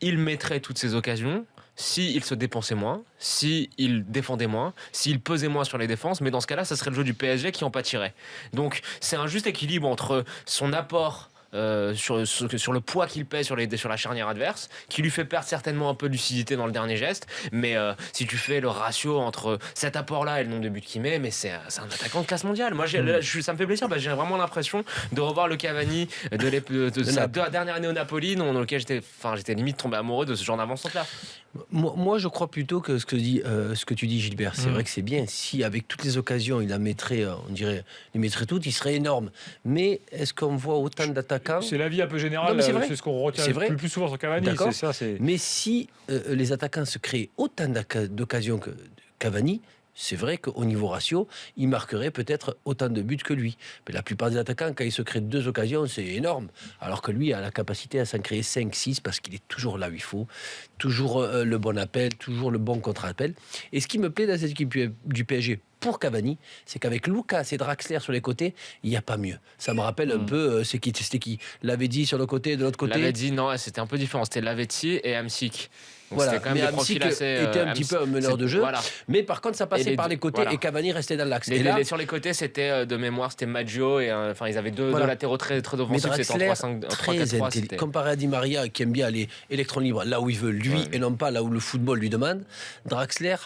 il mettrait toutes ces occasions s'il se dépensait moins, s'il défendait moins, s'il pesait moins sur les défenses, mais dans ce cas-là, ça serait le jeu du PSG qui en pâtirait. Donc c'est un juste équilibre entre son apport sur le poids qu'il pèse sur la charnière adverse, qui lui fait perdre certainement un peu de lucidité dans le dernier geste, mais si tu fais le ratio entre cet apport-là et le nombre de buts qu'il met, mais c'est un attaquant de classe mondiale. Moi, ça me fait plaisir, j'ai vraiment l'impression de revoir le Cavani de sa dernière année au Napoli, dans lequel j'étais limite tombé amoureux de ce genre d'avant-centre-là. Moi, je crois plutôt que ce que tu dis, Gilbert, c'est vrai que c'est bien. Si avec toutes les occasions, il la mettrait, on dirait, il mettrait toutes, il serait énorme. Mais est-ce qu'on voit autant d'attaquants? C'est l'avis un peu général, c'est ce qu'on retient le plus souvent sur Cavani. D'accord. C'est ça, mais si les attaquants se créent autant d'occasions que Cavani, c'est vrai qu'au niveau ratio, il marquerait peut-être autant de buts que lui. Mais la plupart des attaquants, quand ils se créent 2 occasions, c'est énorme. Alors que lui a la capacité à s'en créer 5, 6, parce qu'il est toujours là où il faut. Toujours le bon appel, toujours le bon contre-appel. Et ce qui me plaît dans cette équipe du PSG, pour Cavani, c'est qu'avec Lucas et Draxler sur les côtés, il n'y a pas mieux. Ça me rappelle un peu, c'était qui Lavezzi sur le côté, de l'autre côté. Lavezzi, non, c'était un peu différent. C'était Lavezzi et Hamsik. Voilà, quand même mais Hamsik était un petit peu un meneur de jeu, voilà. Mais par contre ça passait par les côtés et Cavani restait dans l'axe. Sur les côtés, c'était de mémoire, c'était Maggio et ils avaient deux latéraux très offensifs, c'était en 3-5-3. Comparé à Di Maria qui aime bien aller électron libre là où il veut lui et non pas là où le football lui demande, Draxler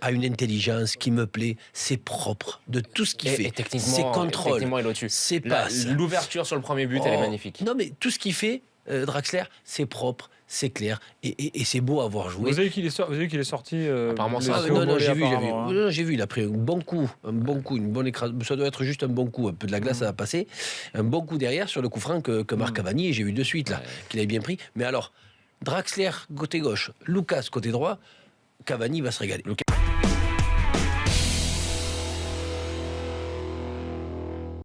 a une intelligence qui me plaît, c'est propre de tout ce qu'il fait, ses contrôles, ses passes, l'ouverture sur le premier but, elle est magnifique. Non mais tout ce qu'il fait, Draxler, c'est propre. C'est clair et c'est beau à voir jouer. Vous avez vu qu'il est sorti apparemment ça. Non, j'ai vu. Il a pris un bon coup, une bonne écrasade. Ça doit être juste un bon coup, un peu de la glace ça va passer. Un bon coup derrière sur le coup franc que marque Cavani. Et j'ai vu de suite là qu'il avait bien pris. Mais alors, Draxler côté gauche, Lucas côté droit, Cavani va se régaler.